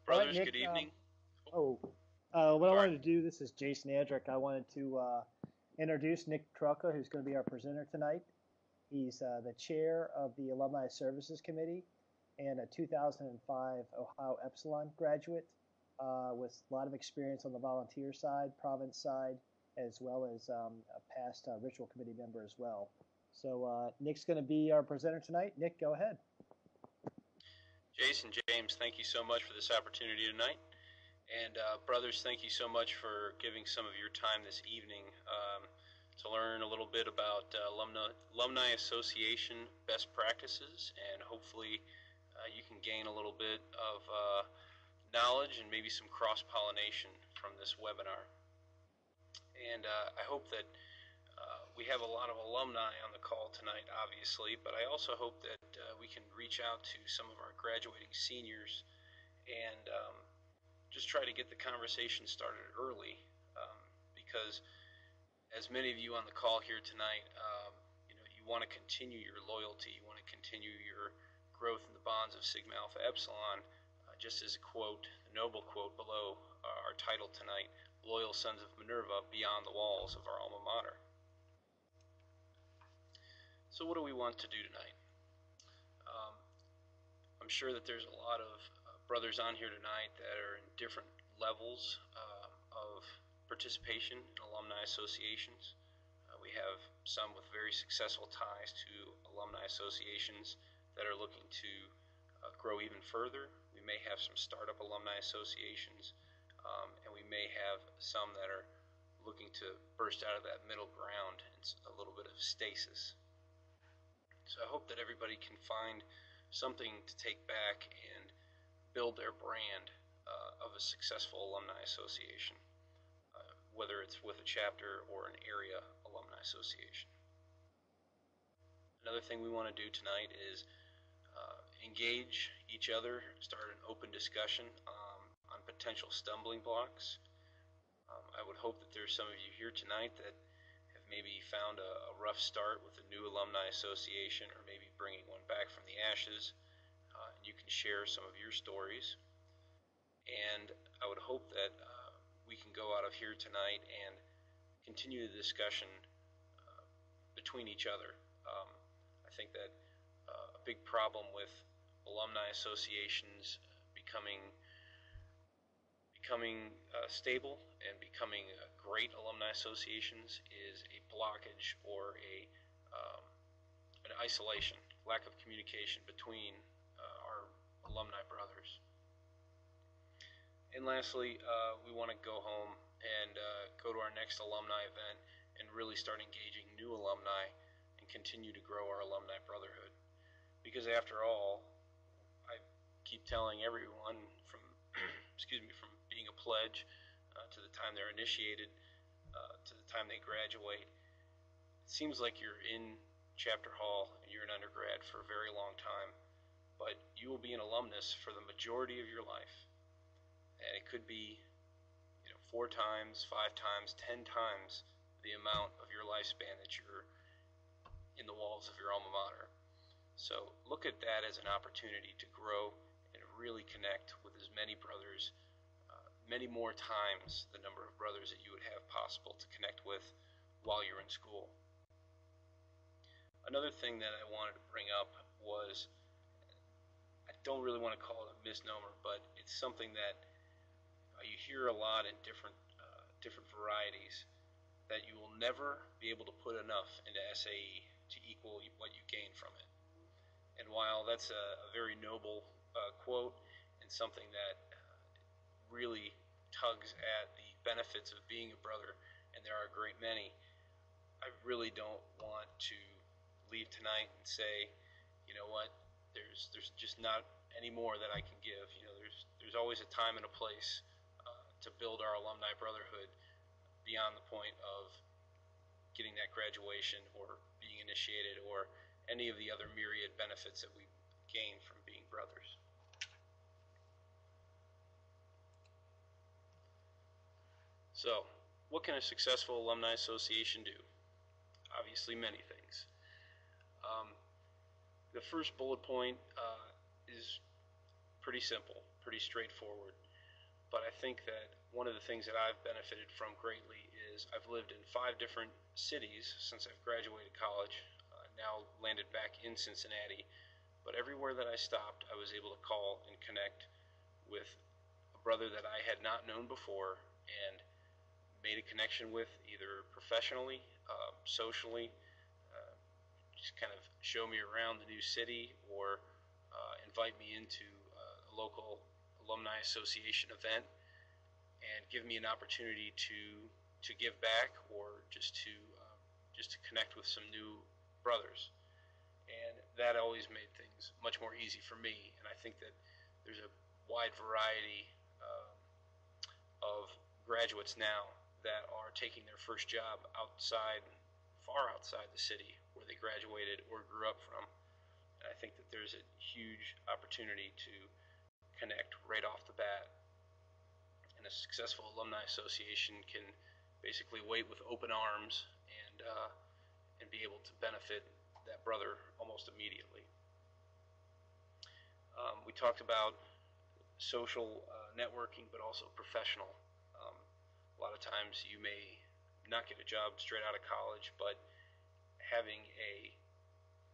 All right, Brothers, Nick. good evening. Oh, what I All wanted right. to do, this is Jason Adrick. I wanted to introduce Nick Trelka, who's going to be our presenter tonight. He's the chair of the Alumni Services Committee and a 2005 Ohio Epsilon graduate with a lot of experience on the volunteer side, province side, as well as a past ritual committee member as well. So Nick's going to be our presenter tonight. Nick, go ahead. Jason, James, thank you so much for this opportunity tonight. And brothers, thank you so much for giving some of your time this evening to learn a little bit about Alumni Association best practices, and hopefully you can gain a little bit of knowledge and maybe some cross-pollination from this webinar. And I hope that we have a lot of alumni on the call tonight, obviously, but I also hope that we can reach out to some of our graduating seniors and just try to get the conversation started early, because as many of you on the call here tonight, you want to continue your loyalty, you want to continue your growth in the bonds of Sigma Alpha Epsilon, just as a quote, the noble quote below our title tonight, Loyal Sons of Minerva Beyond the Walls of Our Alma Mater. So what do we want to do tonight? I'm sure that there's a lot of brothers on here tonight that are in different levels of participation in alumni associations. We have some with very successful ties to alumni associations that are looking to grow even further. We may have some startup alumni associations, and we may have some that are looking to burst out of that middle ground and a little bit of stasis. So I hope that everybody can find something to take back and build their brand of a successful alumni association, whether it's with a chapter or an area alumni association. Another thing we want to do tonight is engage each other, start an open discussion on potential stumbling blocks. I would hope that there's some of you here tonight that have maybe found a rough start with a new alumni association, or maybe bringing one back from the ashes, and you can share some of your stories. And I would hope that we can go out of here tonight and continue the discussion between each other. I think that a big problem with alumni associations becoming stable and becoming great alumni associations is a blockage or an isolation, lack of communication between our alumni brothers. And lastly, we want to go home and go to our next alumni event and really start engaging new alumni and continue to grow our alumni brotherhood. Because after all, I keep telling everyone from from being a pledge to the time they're initiated, to the time they graduate, it seems like you're in chapter hall and you're an undergrad for a very long time, but you will be an alumnus for the majority of your life. And it could be 4 times, 5 times, 10 times the amount of your lifespan that you're in the walls of your alma mater. So look at that as an opportunity to grow and really connect with as many brothers, many more times the number of brothers that you would have possible to connect with while you're in school. Another thing that I wanted to bring up was, I don't really want to call it a misnomer, but it's something that you hear a lot in different varieties, that you will never be able to put enough into SAE to equal what you gain from it. And while that's a very noble quote and something that really tugs at the benefits of being a brother, and there are a great many, I really don't want to leave tonight and say, you know what, there's just not any more that I can give. There's always a time and a place to build our alumni brotherhood beyond the point of getting that graduation or being initiated or any of the other myriad benefits that we gain from being brothers. So, what can a successful alumni association do? Obviously, many things. The first bullet point is pretty simple, pretty straightforward. But I think that one of the things that I've benefited from greatly is I've lived in 5 different cities since I've graduated college, now landed back in Cincinnati. But everywhere that I stopped, I was able to call and connect with a brother that I had not known before and made a connection with, either professionally, socially, just kind of show me around the new city, or invite me into a local alumni association event and give me an opportunity to give back, or just to connect with some new brothers. And that always made things much more easy for me. And I think that there's a wide variety of graduates now that are taking their first job outside, far outside the city where they graduated or grew up from. And I think that there's a huge opportunity to connect right off the bat. And a successful alumni association can basically wait with open arms and be able to benefit that brother almost immediately. We talked about social networking, but also professional. A lot of times you may not get a job straight out of college, but having a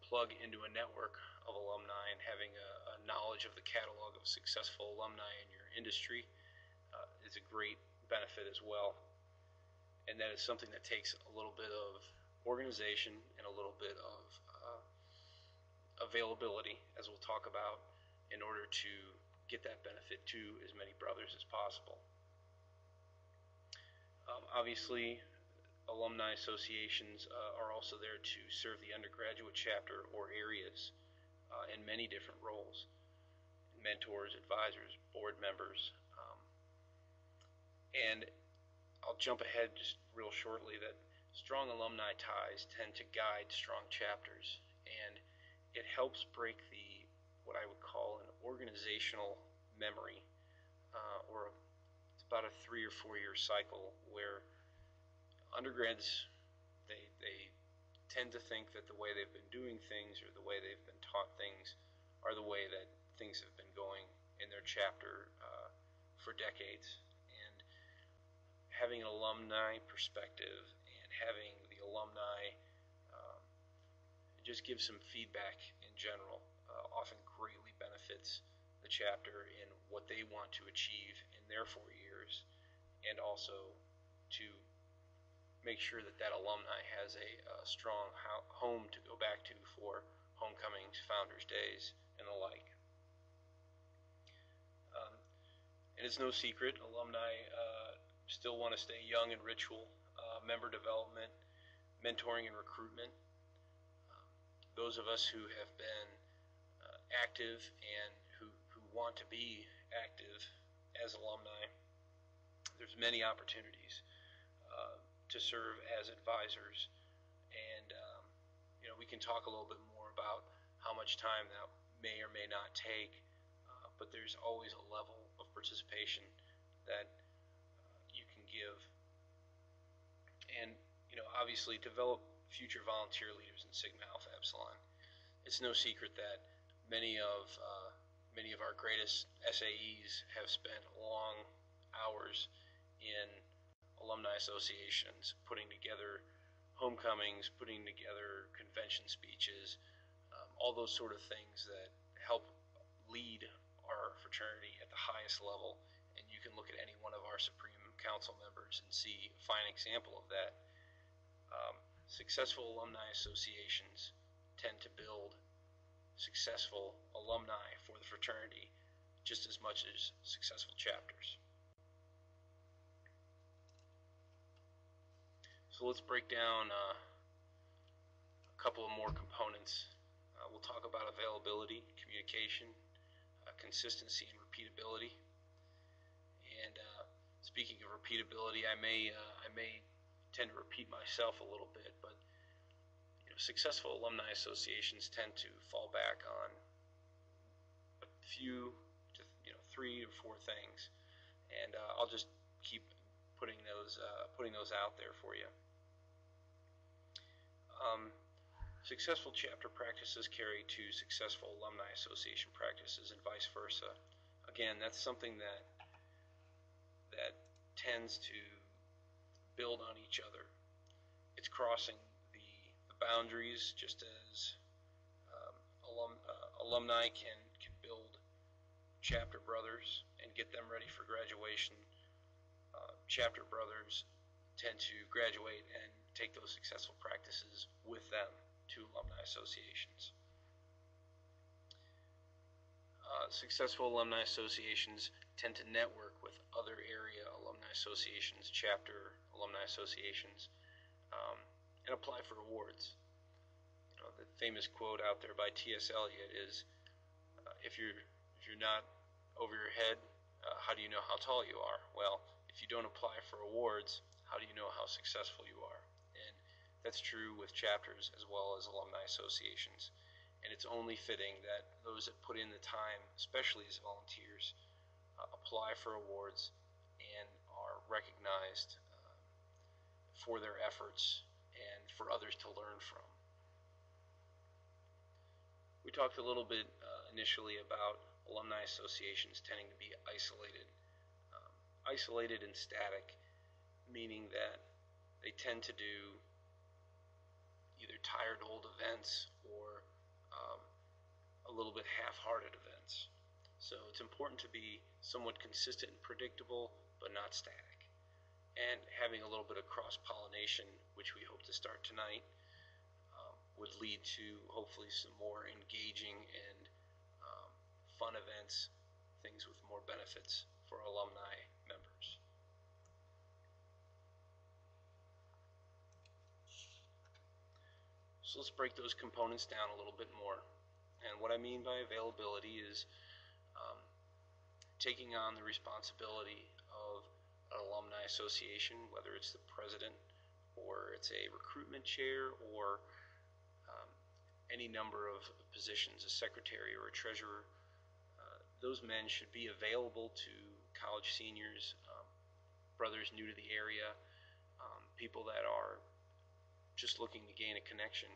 plug into a network of alumni and having a knowledge of the catalog of successful alumni in your industry is a great benefit as well. And that is something that takes a little bit of organization and a little bit of availability, as we'll talk about, in order to get that benefit to as many brothers as possible. Obviously, alumni associations are also there to serve the undergraduate chapter or areas in many different roles: mentors, advisors, board members. And I'll jump ahead just real shortly that strong alumni ties tend to guide strong chapters, and it helps break what I would call an organizational memory, or it's about a 3 or 4 year cycle where undergrads, they tend to think that the way they've been doing things or the way they've been taught things are the way that things have been going in their chapter for decades. And having an alumni perspective and having the alumni just give some feedback in general often greatly benefits the chapter in what they want to achieve in their 4 years, and also to make sure that that alumni has a strong home to go back to for homecomings, founders days, and the like. And it's no secret, alumni still want to stay young in ritual, member development, mentoring, and recruitment. Those of us who have been active and who want to be active as alumni, there's many opportunities to serve as advisors, and we can talk a little bit more about how much time that may or may not take, but there's always a level of participation that you can give. And obviously develop future volunteer leaders in Sigma Alpha Epsilon. It's no secret that many of our greatest SAEs have spent long hours in alumni associations, putting together homecomings, putting together convention speeches, all those sort of things that help lead our fraternity at the highest level. And you can look at any one of our Supreme Council members and see a fine example of that. Successful alumni associations tend to build successful alumni for the fraternity just as much as successful chapters. So let's break down a couple of more components. We'll talk about availability, communication, consistency, and repeatability. And speaking of repeatability, I may tend to repeat myself a little bit, but successful alumni associations tend to fall back on a few to 3 or 4 things, and I'll just keep putting those out there for you. Successful chapter practices carry to successful alumni association practices, and vice versa. again, that's something that tends to build on each other. It's crossing the boundaries, just as alumni can build chapter brothers and get them ready for graduation. Chapter brothers tend to graduate and take those successful practices with them to alumni associations. Successful alumni associations tend to network with other area alumni associations, chapter alumni associations, and apply for awards. You know, the famous quote out there by T.S. Eliot is, if you're not over your head, how do you know how tall you are? Well, if you don't apply for awards, how do you know how successful you are? And that's true with chapters as well as alumni associations. And it's only fitting that those that put in the time, especially as volunteers, apply for awards and are recognized for their efforts and for others to learn from. We talked a little bit initially about alumni associations tending to be isolated. Isolated and static, meaning that they tend to do either tired old events or a little bit half-hearted events. So it's important to be somewhat consistent and predictable, but not static. And having a little bit of cross-pollination, which we hope to start tonight, would lead to hopefully some more engaging and fun events, things with more benefits for alumni members. So let's break those components down a little bit more. And what I mean by availability is taking on the responsibility of an alumni association, whether it's the president or it's a recruitment chair or any number of positions, a secretary or a treasurer. Those men should be available to college seniors, brothers new to the area, people that are just looking to gain a connection,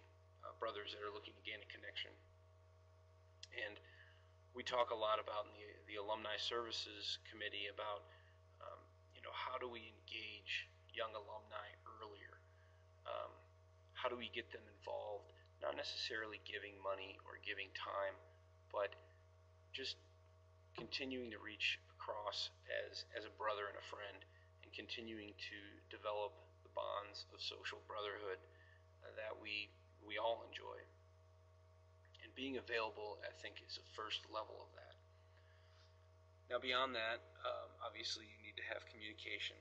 brothers that are looking to gain a connection. And we talk a lot about in the Alumni Services Committee about, how do we engage young alumni earlier? How do we get them involved? Not necessarily giving money or giving time, but just continuing to reach across as a brother and a friend, and continuing to develop the bonds of social brotherhood that we all enjoy. And being available, I think, is the first level of that. Now, beyond that, obviously, you need to have communication.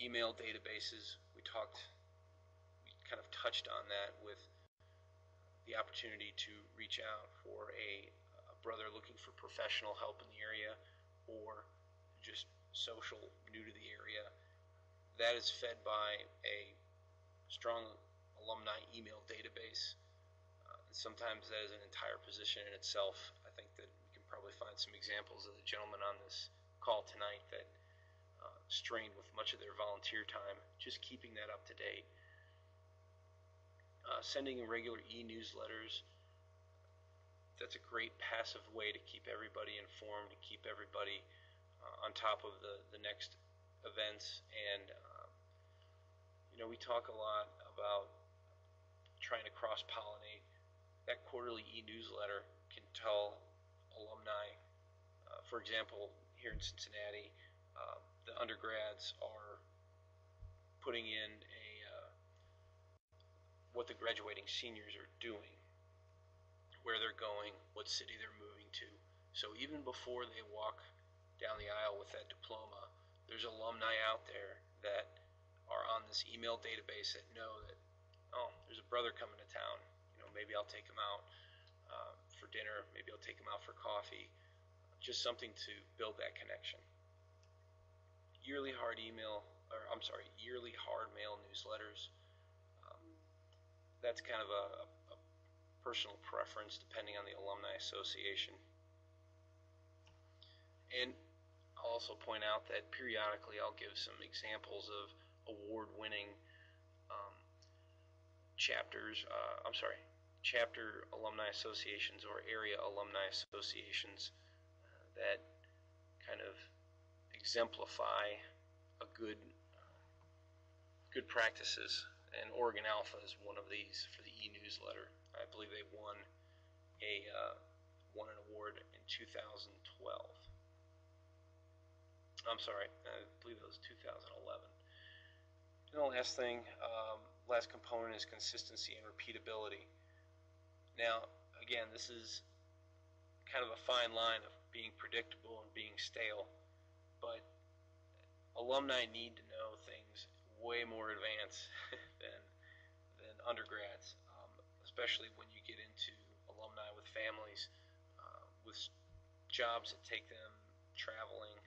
Email databases, we kind of touched on that with the opportunity to reach out for a brother looking for professional help in the area or just social new to the area. That is fed by a strong alumni email database. And sometimes that is an entire position in itself. I think that we can probably find some examples of the gentlemen on this call tonight that strained with much of their volunteer time, just keeping that up to date. Sending regular e-newsletters, that's a great passive way to keep everybody informed, to keep everybody on top of the next events. And we talk a lot about trying to cross-pollinate. That quarterly e-newsletter can tell alumni, for example, here in Cincinnati, the undergrads are putting in what the graduating seniors are doing, where they're going, what city they're moving to. So even before they walk down the aisle with that diploma, there's alumni out there that are on this email database that know that, oh, there's a brother coming to town. Maybe I'll take him out for dinner. Maybe I'll take him out for coffee. Just something to build that connection. Yearly hard mail newsletters. That's kind of a personal preference depending on the alumni association. And I'll also point out that periodically I'll give some examples of award-winning chapter alumni associations or area alumni associations that kind of exemplify a good practices, and Oregon Alpha is one of these for the e-newsletter. I believe they won an award in 2012. I'm sorry, I believe it was 2011. And the last thing, last component is consistency and repeatability. Now, again, this is kind of a fine line of being predictable and being stale, but alumni need to know things way more advanced than undergrads, especially when you get into alumni with families, with jobs that take them traveling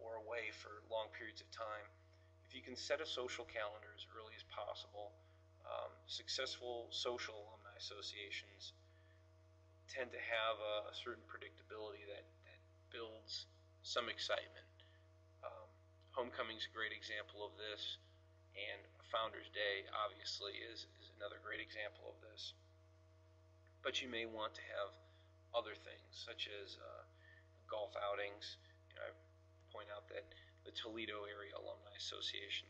or away for long periods of time. If you can set a social calendar as early as possible, successful social alumni associations tend to have a certain predictability that builds some excitement. Homecoming's a great example of this, and Founders Day obviously is another great example of this. But you may want to have other things, such as golf outings. I point out that the Toledo Area Alumni Association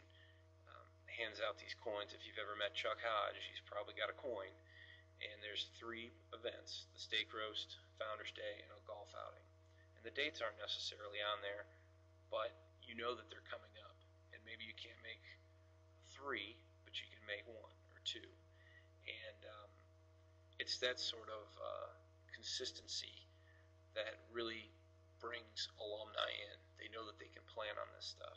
hands out these coins. If you've ever met Chuck Hodge, he's probably got a coin. And there's 3 events: the steak roast, Founders Day, and a golf outing. And the dates aren't necessarily on there, but you know that they're coming up. And maybe you can't make 3, but you can make 1 or 2. And it's that sort of consistency that really brings alumni in. They know that they can plan on this stuff.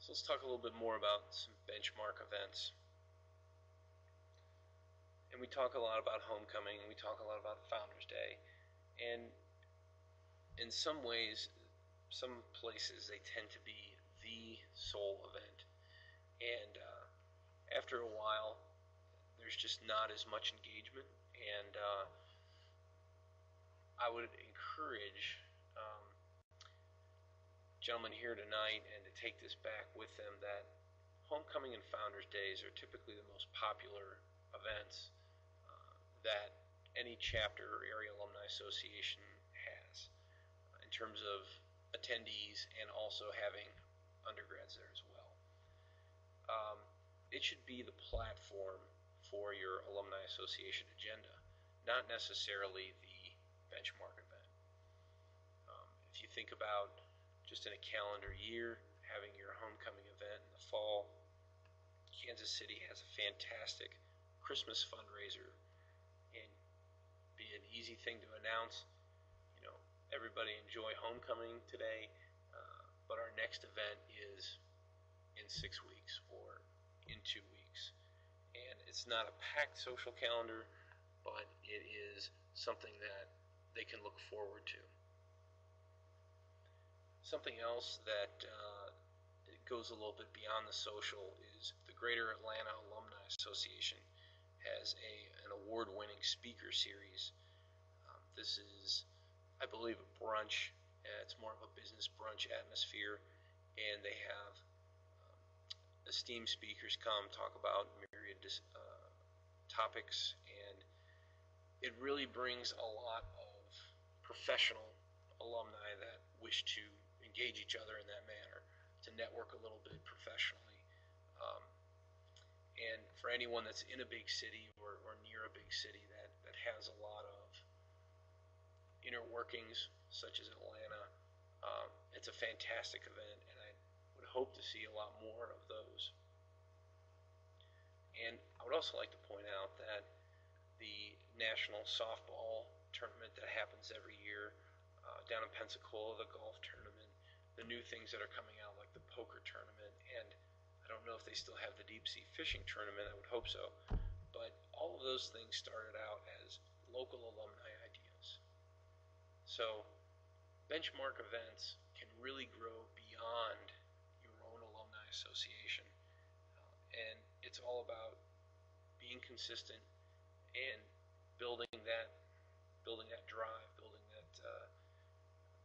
So let's talk a little bit more about some benchmark events. And we talk a lot about homecoming, and we talk a lot about Founders Day. And in some ways, some places, they tend to be the sole event. And after a while, there's just not as much engagement. And I would encourage gentlemen here tonight, and to take this back with them, that homecoming and Founders Days are typically the most popular events that any chapter or area alumni association has, in terms of attendees and also having undergrads there as well. It should be the platform for your alumni association agenda, not necessarily the benchmark event. If you think about just in a calendar year, having your homecoming event in the fall, Kansas City has a fantastic Christmas fundraiser, and be an easy thing to announce. Everybody enjoy homecoming today, but our next event is in 6 weeks or in 2 weeks. And it's not a packed social calendar, but it is something that they can look forward to. Something else that goes a little bit beyond the social is the Greater Atlanta Alumni Association has an award-winning speaker series. This is, I believe, a brunch. It's more of a business brunch atmosphere, and they have esteemed speakers come talk about myriad topics, and it really brings a lot of professional alumni that wish to engage each other in that manner, to network a little bit professionally. And for anyone that's in a big city or near a big city that has a lot of inner workings, such as Atlanta, it's a fantastic event, and I would hope to see a lot more of those. And I would also like to point out that the National Softball Tournament that happens every year down in Pensacola, the golf tournament, the new things that are coming out like the poker tournament, and I don't know if they still have the deep sea fishing tournament. I would hope so. But all of those things started out as local alumni ideas. So benchmark events can really grow beyond your own alumni association. And it's all about being consistent and building that drive, building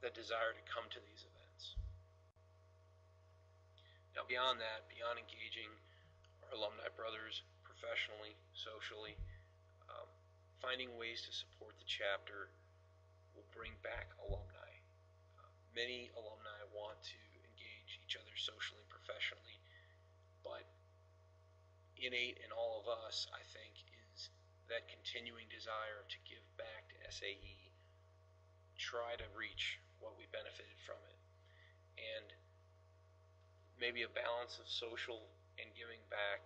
that desire to come to these events. Now, beyond that, beyond engaging our alumni brothers professionally, socially, finding ways to support the chapter will bring back alumni. Many alumni want to engage each other socially and professionally, but innate in all of us, I think, is that continuing desire to give back to SAE, try to reach what we benefited from it. And maybe a balance of social and giving back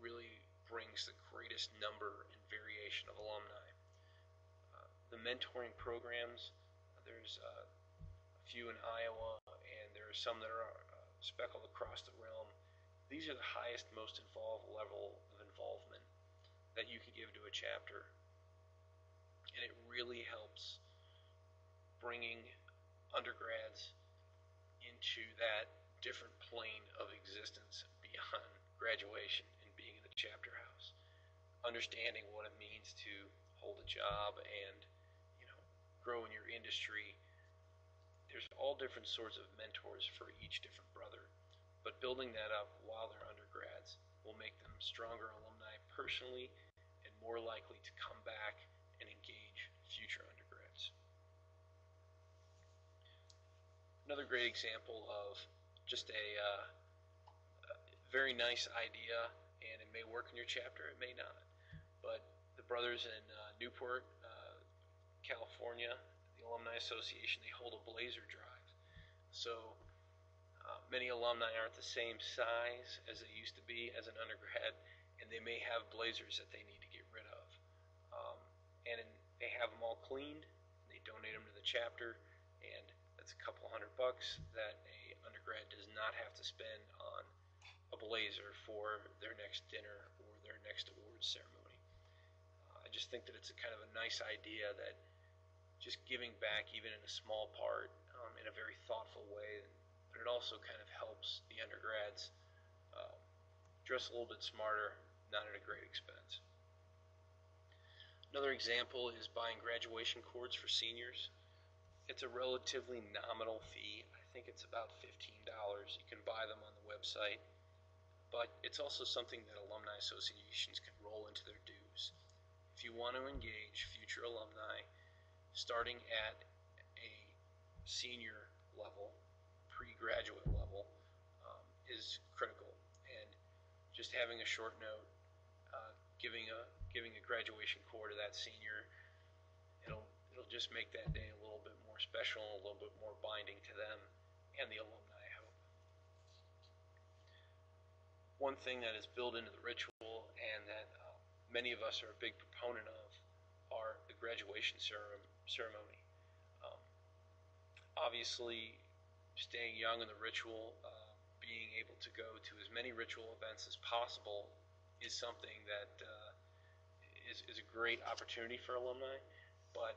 really brings the greatest number and variation of alumni. The mentoring programs, there's a few in Iowa, and there are some that are speckled across the realm. These are the highest, most involved level of involvement that you can give to a chapter. And it really helps bringing undergrads into that different plane of existence beyond graduation and being in the chapter house. Understanding what it means to hold a job and, grow in your industry. There's all different sorts of mentors for each different brother, but building that up while they're undergrads will make them stronger alumni personally and more likely to come back and engage future undergrads. Another great example of just a very nice idea, and it may work in your chapter, it may not, but the brothers in Newport, California, the Alumni Association, they hold a blazer drive. So many alumni aren't the same size as they used to be as an undergrad, and they may have blazers that they need to get rid of. They have them all cleaned, they donate them to the chapter, and that's a couple $100 that a undergrad does not have to spend on a blazer for their next dinner or their next awards ceremony. I just think that it's a kind of a nice idea that just giving back even in a small part in a very thoughtful way, but it also kind of helps the undergrads dress a little bit smarter, not at a great expense. Another example is buying graduation cords for seniors. It's a relatively nominal fee. I think it's about $15. You can buy them on the website, but it's also something that alumni associations can roll into their dues. If you want to engage future alumni, starting at a senior level, pre-graduate level, is critical. And just having a short note, giving a graduation cord to that senior, it'll just make that day a little bit more special, a little bit more binding to them and the alumni, I hope. One thing that is built into the ritual and that many of us are a big proponent of are the graduation ceremony. Obviously, staying young in the ritual, being able to go to as many ritual events as possible is something that is a great opportunity for alumni, but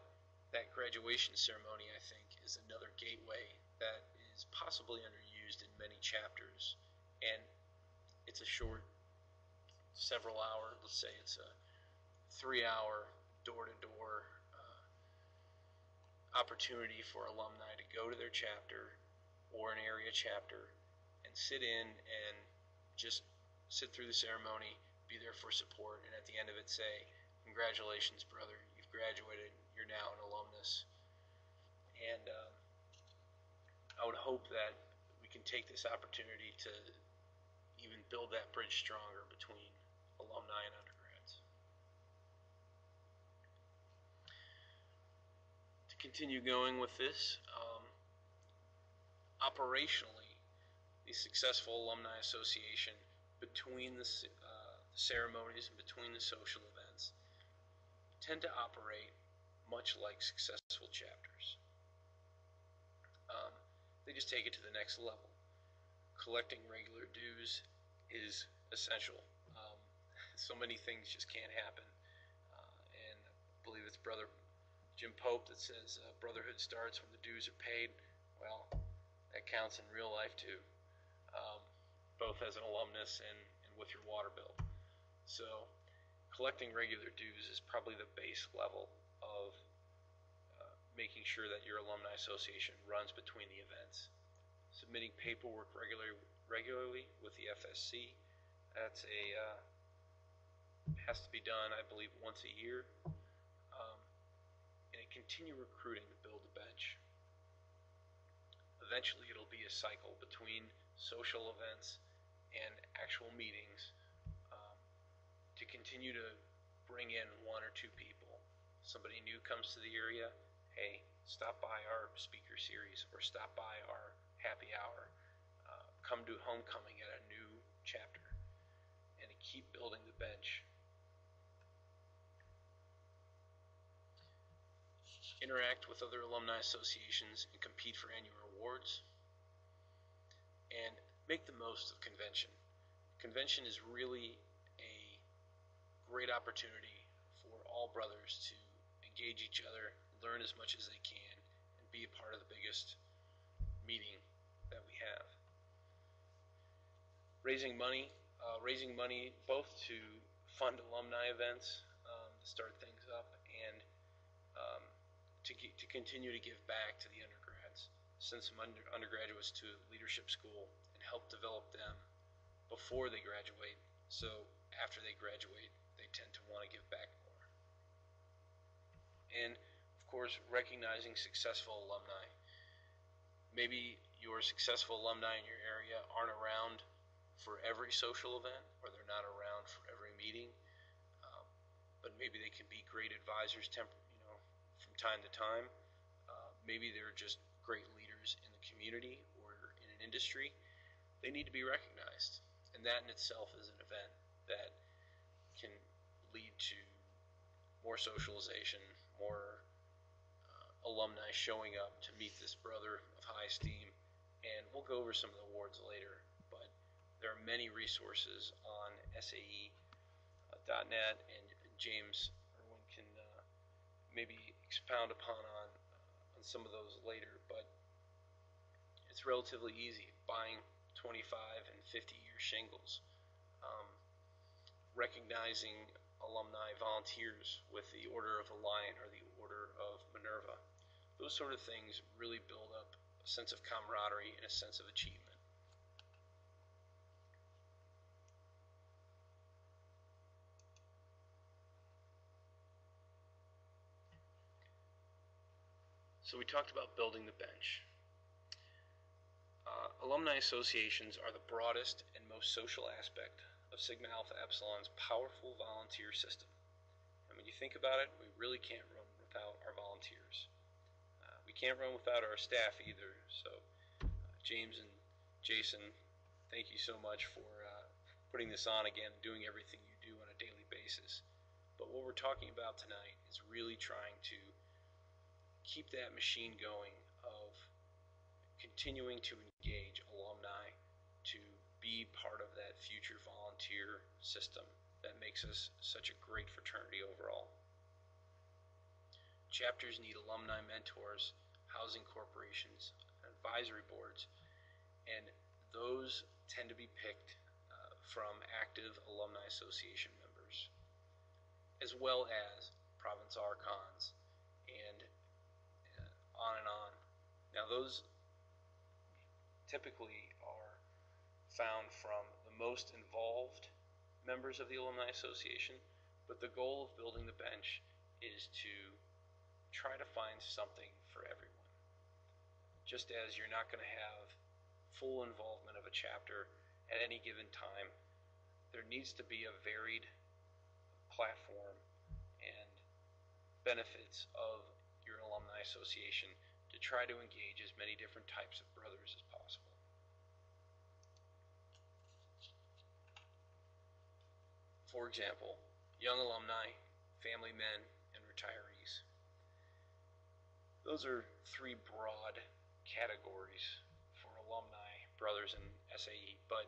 that graduation ceremony, I think, is another gateway that is possibly underused in many chapters, and it's a short, several hour, let's say it's a 3-hour door-to-door opportunity for alumni to go to their chapter or an area chapter and sit in and just sit through the ceremony, be there for support, and at the end of it say, "Congratulations, brother, you've graduated, you're now an alumnus." And I would hope that we can take this opportunity to even build that bridge stronger between alumni and undergrads. To continue going with this, operationally, the successful alumni association between the ceremonies and between the social events tend to operate much like successful chapters. They just take it to the next level. Collecting regular dues is essential. So many things just can't happen. And I believe it's Brother Jim Pope that says brotherhood starts when the dues are paid. Well, that counts in real life too, both as an alumnus and with your water bill. So collecting regular dues is probably the base level of making sure that your alumni association runs between the events. Submitting paperwork regularly with the FSC, that's a has to be done, I believe, once a year. And continue recruiting to build the bench. Eventually, it'll be a cycle between social events and actual meetings to continue to bring in one or two people. Somebody new comes to the area, hey, stop by our speaker series or stop by our happy hour. Come to homecoming at a new chapter, and to keep building the bench. Interact with other alumni associations and compete for annual awards. And make the most of convention. Convention is really a great opportunity for all brothers to engage each other, learn as much as they can, and be a part of the biggest meeting that we have. Raising money both to fund alumni events, to start things up, and to continue to give back to the undergrads. Send some undergraduates to leadership school and help develop them before they graduate, so after they graduate they tend to want to give back more. And of course, recognizing successful alumni. Maybe your successful alumni in your area aren't around for every social event, or they're not around for every meeting, but maybe they can be great advisors from time to time. Maybe they're just great leaders in the community or in an industry. They need to be recognized, and that in itself is an event that can lead to more socialization, more alumni showing up to meet this brother of high esteem. And we'll go over some of the awards later, but there are many resources on SAE.net, and James Irwin can maybe expound upon some of those later, but it's relatively easy. Buying 25 and 50-year shingles, recognizing alumni volunteers with the Order of the Lion or the Order of Minerva. Those sort of things really build up a sense of camaraderie and a sense of achievement. So we talked about building the bench. Alumni associations are the broadest and most social aspect of Sigma Alpha Epsilon's powerful volunteer system. And when you think about it, we really can't run without our volunteers. We can't run without our staff either. So James and Jason, thank you so much for putting this on again and doing everything you do on a daily basis. But what we're talking about tonight is really trying to keep that machine going of continuing to engage alumni to be part of that future volunteer system that makes us such a great fraternity overall. Chapters need alumni mentors, housing corporations, advisory boards, and those tend to be picked from active alumni association members, as well as province archons, and on and on. Now, those typically are found from the most involved members of the Alumni Association, but the goal of building the bench is to try to find something for everyone. Just as you're not going to have full involvement of a chapter at any given time, there needs to be a varied platform and benefits of your alumni association to try to engage as many different types of brothers as possible. For example, young alumni, family men, and retirees. Those are three broad categories for alumni, brothers, and SAE, but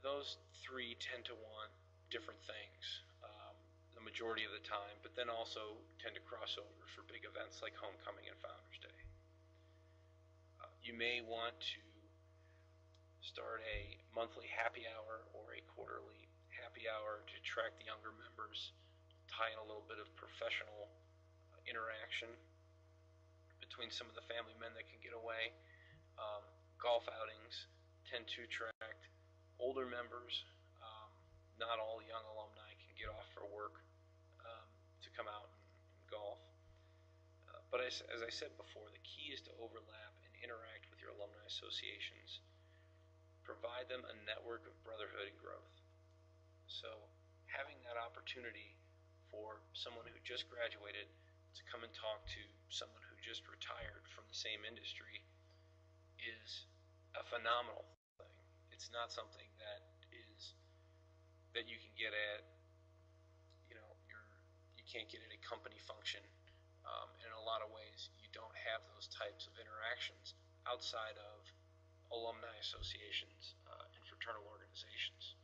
those three tend to want different things the majority of the time, but then also tend to cross over for big events like Homecoming and Founders Day. You may want to start a monthly happy hour or a quarterly happy hour to attract the younger members, tie in a little bit of professional interaction between some of the family men that can get away. Golf outings tend to attract older members, not all young alumni can get off for work to come out and golf. But as I said before, the key is to overlap and interact with your alumni associations. Provide them a network of brotherhood and growth. So having that opportunity for someone who just graduated to come and talk to someone who just retired from the same industry is a phenomenal thing. It's not something that you can get at, you can't get at a company function. In a lot of ways, you don't have those types of interactions outside of alumni associations and fraternal organizations.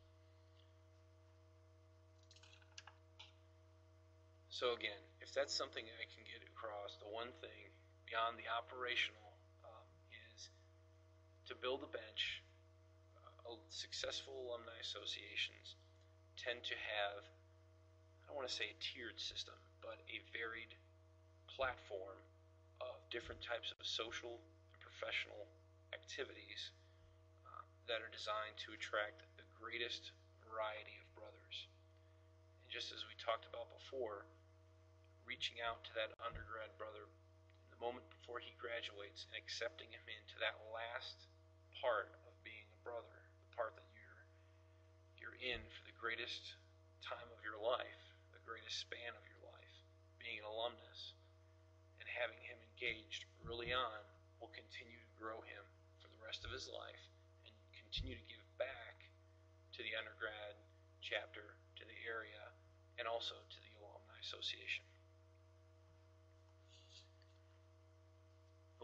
So again, if that's something I can get across, the one thing beyond the operational is to build a bench. Successful alumni associations tend to have, I don't want to say a tiered system, but a varied platform of different types of social and professional activities that are designed to attract the greatest variety of brothers. And just as we talked about before, reaching out to that undergrad brother in the moment before he graduates and accepting him into that last part of being a brother, the part that you're in for the greatest time of your life, the greatest span of your life, being an alumnus, and having him engaged early on will continue to grow him for the rest of his life and continue to give back to the undergrad chapter, to the area, and also to the Alumni Association.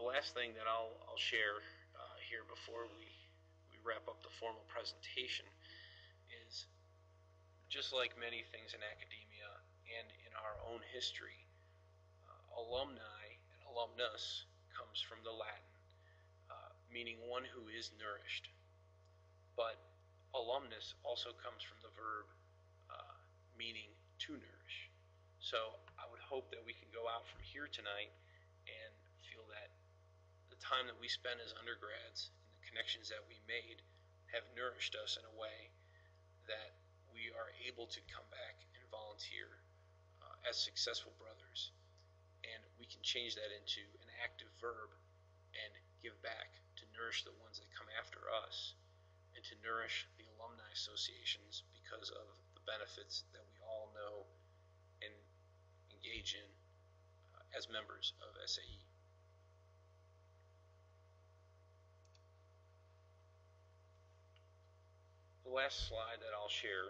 The last thing that I'll share here before we wrap up the formal presentation is, just like many things in academia and in our own history, alumni and alumnus comes from the Latin, meaning one who is nourished. But alumnus also comes from the verb meaning to nourish. So I would hope that we can go out from here tonight and feel that the time that we spent as undergrads and the connections that we made have nourished us in a way that we are able to come back and volunteer as successful brothers. And we can change that into an active verb and give back to nourish the ones that come after us and to nourish the alumni associations because of the benefits that we all know and engage in as members of SAE. The last slide that I'll share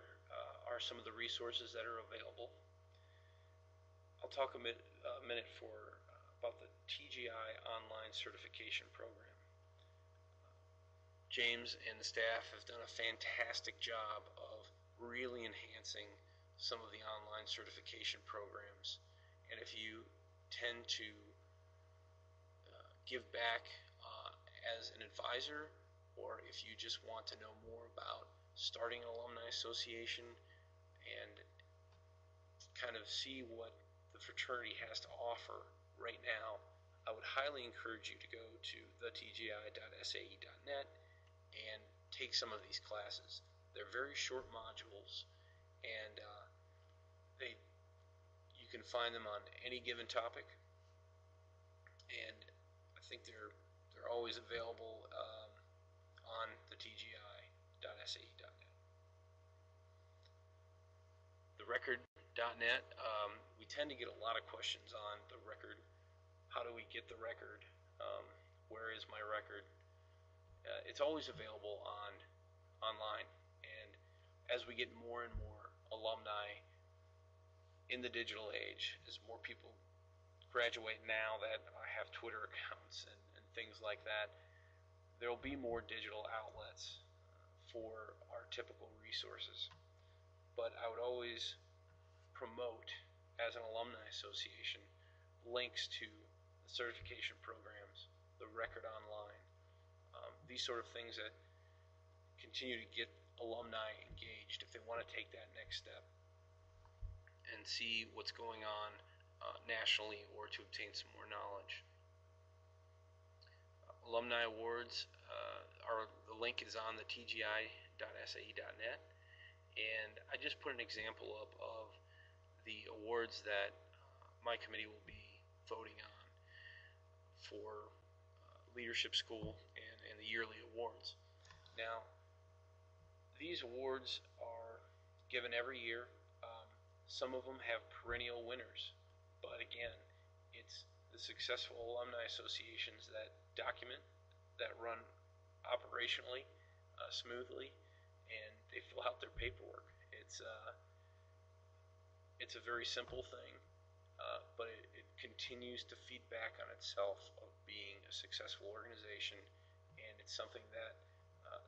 are some of the resources that are available. I'll talk a minute about the TGI online certification program. James and the staff have done a fantastic job of really enhancing some of the online certification programs. And if you tend to give back as an advisor, or if you just want to know more about starting an alumni association and kind of see what the fraternity has to offer right now, I would highly encourage you to go to thetgi.sae.net and take some of these classes. They're very short modules, and you can find them on any given topic, and I think they're always available on the tgi.sae.net. The record.net, we tend to get a lot of questions on the record. How do we get the record? Where is my record? It's always available online, and as we get more and more alumni in the digital age, as more people graduate now that have Twitter accounts and things like that, there will be more digital outlets for our typical resources. But I would always promote, as an alumni association, links to the certification programs, the record online, these sort of things that continue to get alumni engaged if they want to take that next step and see what's going on nationally or to obtain some more knowledge. Alumni awards, the link is on the tgi.sae.net, And I just put an example up of the awards that my committee will be voting on for Leadership School and the yearly awards. Now, these awards are given every year. Some of them have perennial winners, but again, it's the successful alumni associations that document, that run operationally smoothly, and they fill out their paperwork. It's a very simple thing, but it continues to feed back on itself of being a successful organization, and it's something that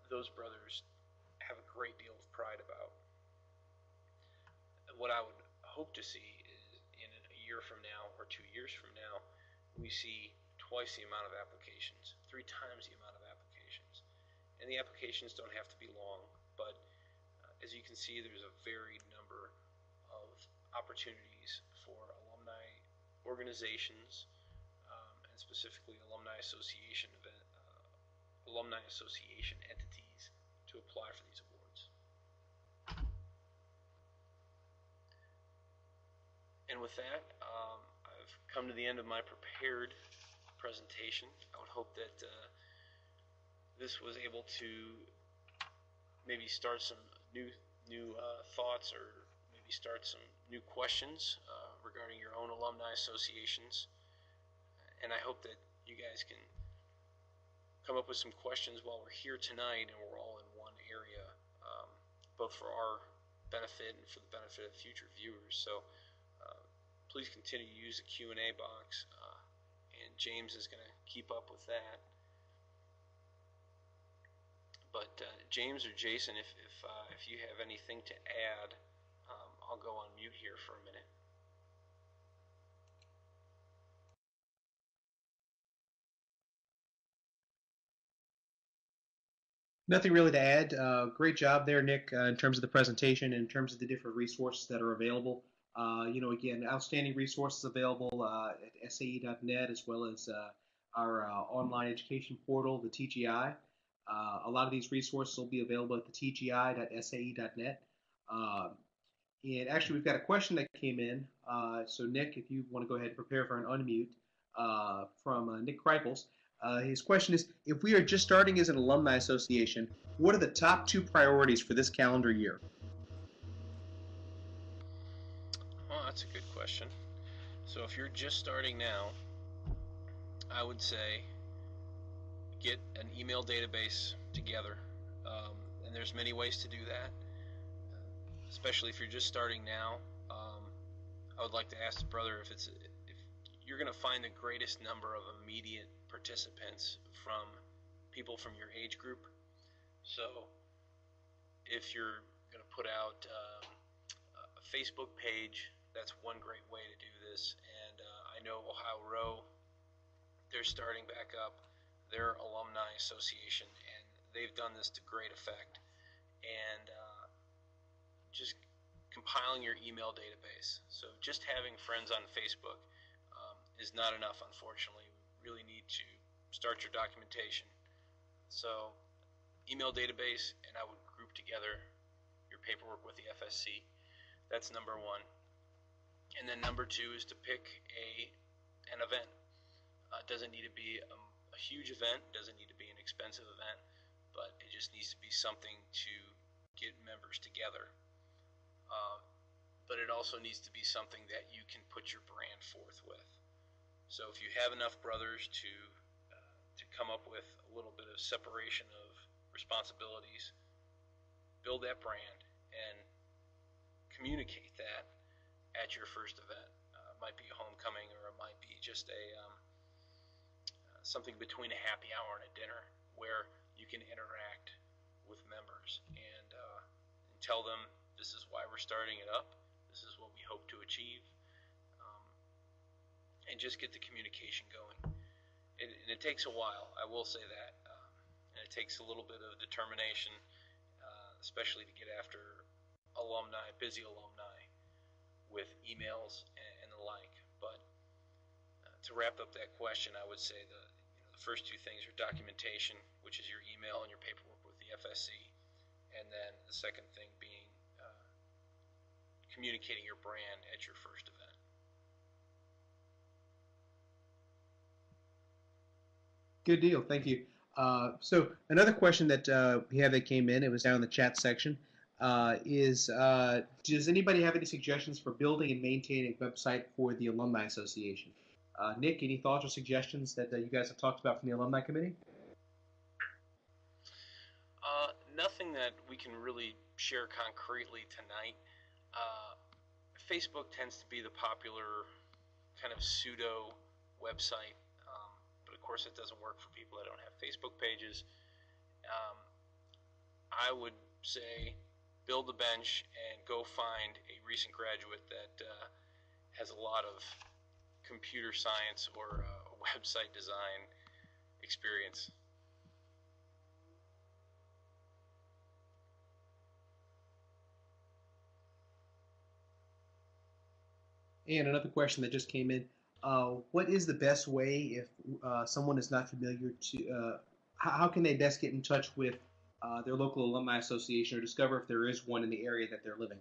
those brothers have a great deal of pride about. What I would hope to see is in a year from now or 2 years from now, we see twice the amount of applications, 3 times the amount of applications. And the applications don't have to be long, but as you can see, there's a varied number of opportunities for alumni organizations and specifically alumni association entities to apply for these awards. And with that, I've come to the end of my prepared presentation. I would hope that this was able to maybe start some new thoughts, or maybe start some new questions regarding your own alumni associations. And I hope that you guys can come up with some questions while we're here tonight and we're all in one area, both for our benefit and for the benefit of future viewers. So please continue to use the Q&A box, and James is going to keep up with that. But James or Jason, if you have anything to add, I'll go on mute here for a minute. Nothing really to add. Great job there, Nick, in terms of the presentation and in terms of the different resources that are available. Again, outstanding resources available at sae.net, as well as our online education portal, the TGI. A lot of these resources will be available at the tgi.sae.net. And actually, we've got a question that came in. So, Nick, if you want to go ahead and prepare for an unmute from Nick Kreipels. His question is, if we are just starting as an alumni association, what are the top 2 priorities for this calendar year? Well, that's a good question. So if you're just starting now, I would say get an email database together. And there's many ways to do that, especially if you're just starting now. I would like to ask the brother if you're going to find the greatest number of immediate participants from people from your age group. So if you're going to put out a Facebook page, that's one great way to do this. And I know Ohio Row, they're starting back up their alumni association, and they've done this to great effect. And just compiling your email database. So just having friends on Facebook is not enough, unfortunately. We really need to start your documentation. So email database, and I would group together your paperwork with the FSC. That's number 1. And then number 2 is to pick an event. It doesn't need to be a huge event, doesn't need to be an expensive event, but it just needs to be something to get members together. But it also needs to be something that you can put your brand forth with. So if you have enough brothers to come up with a little bit of separation of responsibilities, build that brand and communicate that at your first event. It might be a homecoming, or it might be just something between a happy hour and a dinner where you can interact with members and tell them this is why we're starting it up, this is what we hope to achieve, and just get the communication going. And it takes a while, I will say that, and it takes a little bit of determination, especially to get after busy alumni with emails and the like. But to wrap up that question, I would say the first 2 things are documentation, which is your email and your paperwork with the FSC, and then the second thing being communicating your brand at your first event. Good deal. Thank you. So another question that we have that came in, it was down in the chat section, does anybody have any suggestions for building and maintaining a website for the Alumni Association? Nick, any thoughts or suggestions that you guys have talked about from the Alumni Committee? Nothing that we can really share concretely tonight. Facebook tends to be the popular kind of pseudo website, but of course it doesn't work for people that don't have Facebook pages. I would say build a bench and go find a recent graduate that has a lot of computer science or website design experience. And another question that just came in, what is the best way if someone is not familiar to, how can they best get in touch with their local alumni association or discover if there is one in the area that they're living?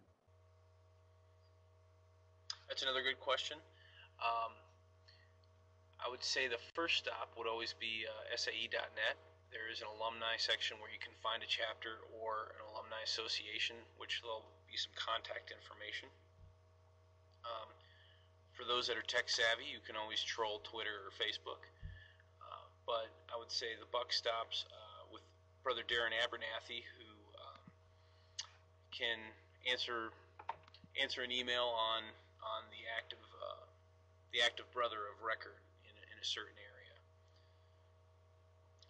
That's another good question. I would say the first stop would always be SAE.net. There is an alumni section where you can find a chapter or an alumni association, which there'll be some contact information. For those that are tech savvy, you can always troll Twitter or Facebook. But I would say the buck stops with Brother Darren Abernathy, who can answer an email on the active brother of record in a certain area.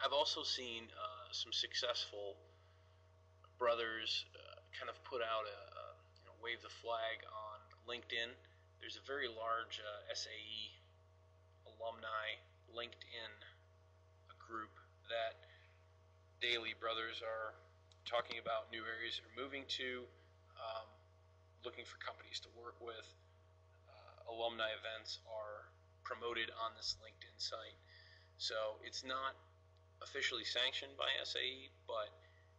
I've also seen some successful brothers kind of put out wave the flag on LinkedIn. There's a very large SAE alumni LinkedIn group that daily brothers are talking about new areas they're moving to, looking for companies to work with. Alumni events are promoted on this LinkedIn site. So it's not officially sanctioned by SAE, but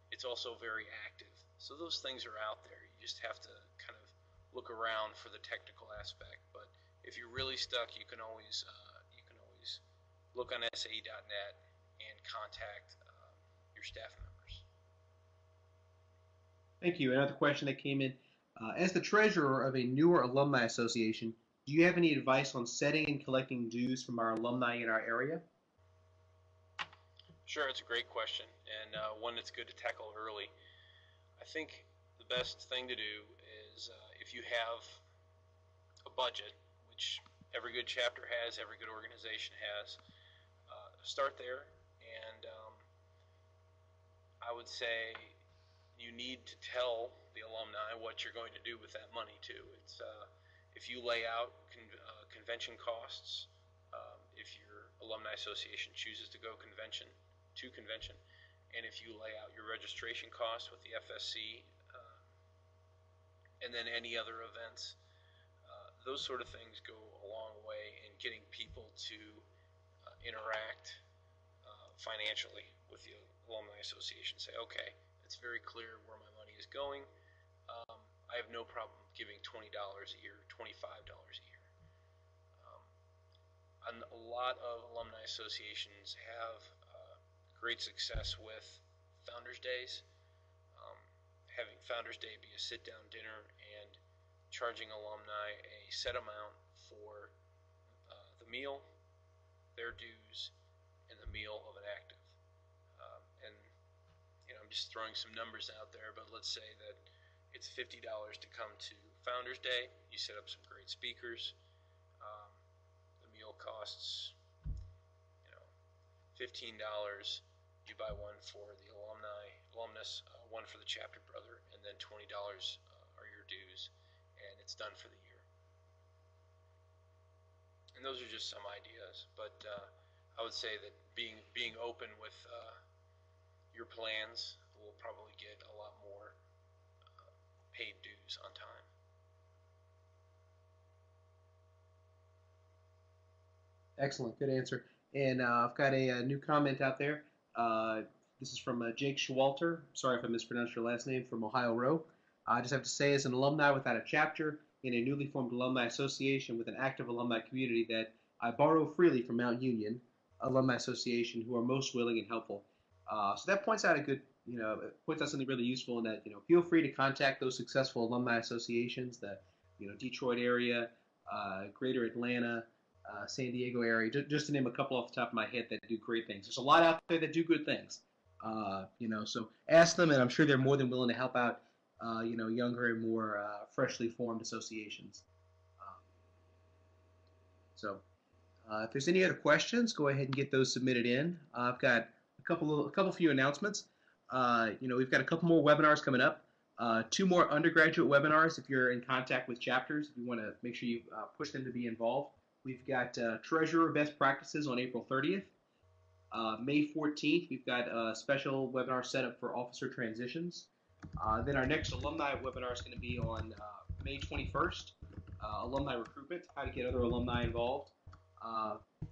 it's also very active. So those things are out there. You just have to kind of look around for the technical aspect. But if you're really stuck, you can always look on SAE.net and contact your staff members. Thank you. Another question that came in. As the treasurer of a newer alumni association, do you have any advice on setting and collecting dues from our alumni in our area? Sure, it's a great question, and one that's good to tackle early. I think the best thing to do is if you have a budget, which every good chapter has, every good organization has, start there. And I would say you need to tell the alumni what you're going to do with that money too. It's if you lay out convention costs, if your alumni association chooses to go convention, and if you lay out your registration costs with the FSC, and then any other events, those sort of things go a long way in getting people to interact financially with the alumni association. Say, okay, it's very clear where my money is going. I have no problem giving $20 a year, $25 a year. And a lot of alumni associations have great success with Founders Days. Having Founders Day be a sit-down dinner and charging alumni a set amount for the meal, their dues, and the meal of an active. And I'm just throwing some numbers out there, but let's say that it's $50 to come to Founders Day. You set up some great speakers. The meal costs, $15. You buy one for the alumnus, one for the chapter brother, and then $20 are your dues, and it's done for the year. And those are just some ideas, but I would say that being open with your plans will probably get a lot more paid dues on time. Excellent, good answer. And I've got a new comment out there. This is from Jake Schwalter. Sorry if I mispronounced your last name, from Ohio Row. I just have to say, as an alumni without a chapter in a newly formed alumni association with an active alumni community, that I borrow freely from Mount Union Alumni Association, who are most willing and helpful. So that points out a good, it points out something really useful in that, feel free to contact those successful alumni associations, the, Detroit area, Greater Atlanta, San Diego area, just to name a couple off the top of my head that do great things. There's a lot out there that do good things, so ask them, and I'm sure they're more than willing to help out, younger and more freshly formed associations. So if there's any other questions, go ahead and get those submitted in. I've got a couple few announcements. We've got a couple more webinars coming up. 2 more undergraduate webinars if you're in contact with chapters. If you want to make sure you push them to be involved. We've got Treasurer Best Practices on April 30th. May 14th, we've got a special webinar set up for officer transitions. Then our next alumni webinar is going to be on May 21st, alumni recruitment, how to get other alumni involved.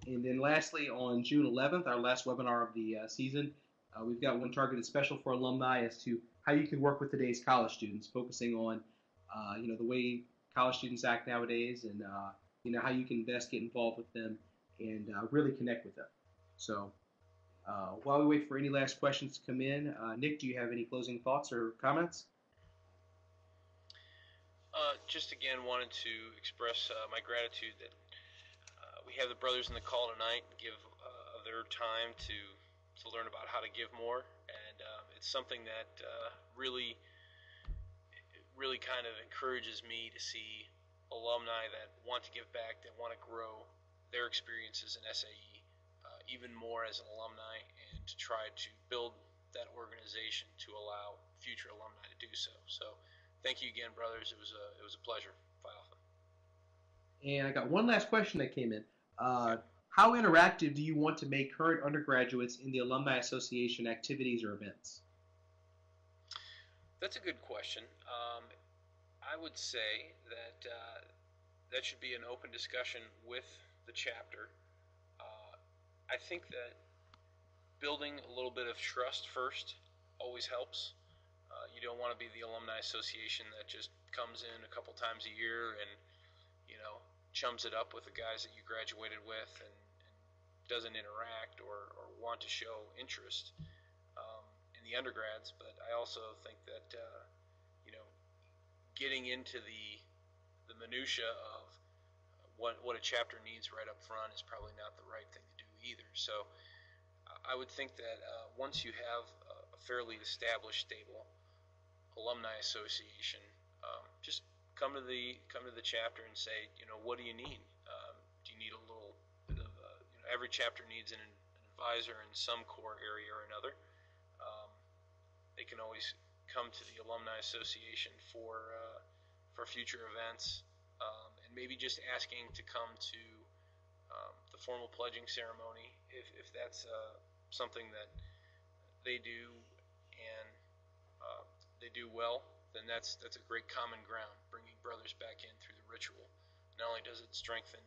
And then lastly, on June 11th, our last webinar of the season, we've got one targeted special for alumni as to how you can work with today's college students, focusing on, the way college students act nowadays and, how you can best get involved with them and really connect with them. So while we wait for any last questions to come in, Nick, do you have any closing thoughts or comments? Just again wanted to express my gratitude that we have the brothers in the call tonight and give their time to learn about how to give more, and it's something that really kind of encourages me to see alumni that want to give back, that want to grow their experiences in SAE even more as an alumni, and to try to build that organization to allow future alumni to do so. So thank you again, brothers. It was a pleasure. Phi Alpha. And I got one last question that came in. How interactive do you want to make current undergraduates in the Alumni Association activities or events? That's a good question. I would say that that should be an open discussion with the chapter. I think that building a little bit of trust first always helps. You don't want to be the Alumni Association that just comes in a couple times a year and, chums it up with the guys that you graduated with and doesn't interact or want to show interest in the undergrads. But I also think that, getting into the minutia of what a chapter needs right up front is probably not the right thing to do either. So I would think that once you have a fairly established, stable alumni association, just come to the chapter and say, what do you need? Do you need a little bit of every chapter needs an advisor in some core area or another. They can always come to the alumni association for future events, and maybe just asking to come to the formal pledging ceremony if that's something that they do and they do well. Then that's a great common ground, bringing brothers back in through the ritual. Not only does it strengthen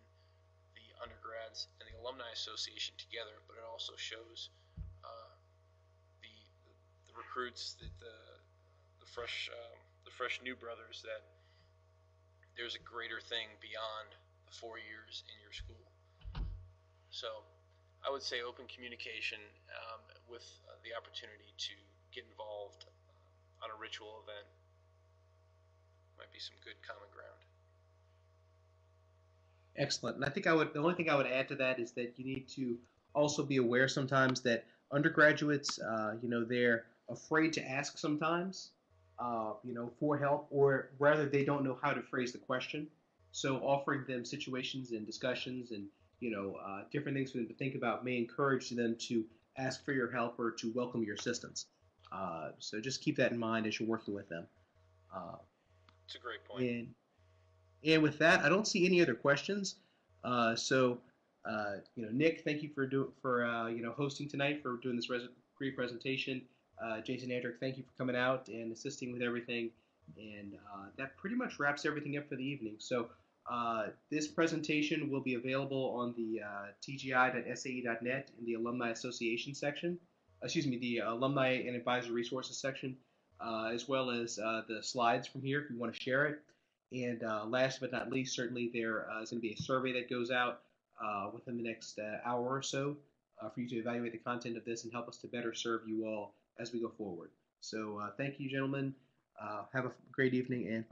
the undergrads and the alumni association together, but it also shows the recruits, the fresh new brothers, that there's a greater thing beyond the 4 years in your school. So I would say open communication with the opportunity to get involved on a ritual event might be some good common ground. Excellent. And I think the only thing I would add to that is that you need to also be aware sometimes that undergraduates, they're afraid to ask sometimes, for help, or rather they don't know how to phrase the question. So offering them situations and discussions and, different things for them to think about may encourage them to ask for your help or to welcome your assistance. So just keep that in mind as you're working with them. It's a great point. And with that, I don't see any other questions. Nick, thank you for hosting tonight, for doing this great presentation. Jason Andrick, thank you for coming out and assisting with everything. And that pretty much wraps everything up for the evening. So this presentation will be available on the tgi.sae.net in the Alumni Association section. The Alumni and Advisor Resources section. as well as the slides from here if you want to share it. And last but not least, certainly there is going to be a survey that goes out within the next hour or so for you to evaluate the content of this and help us to better serve you all as we go forward. So thank you, gentlemen. Have a great evening and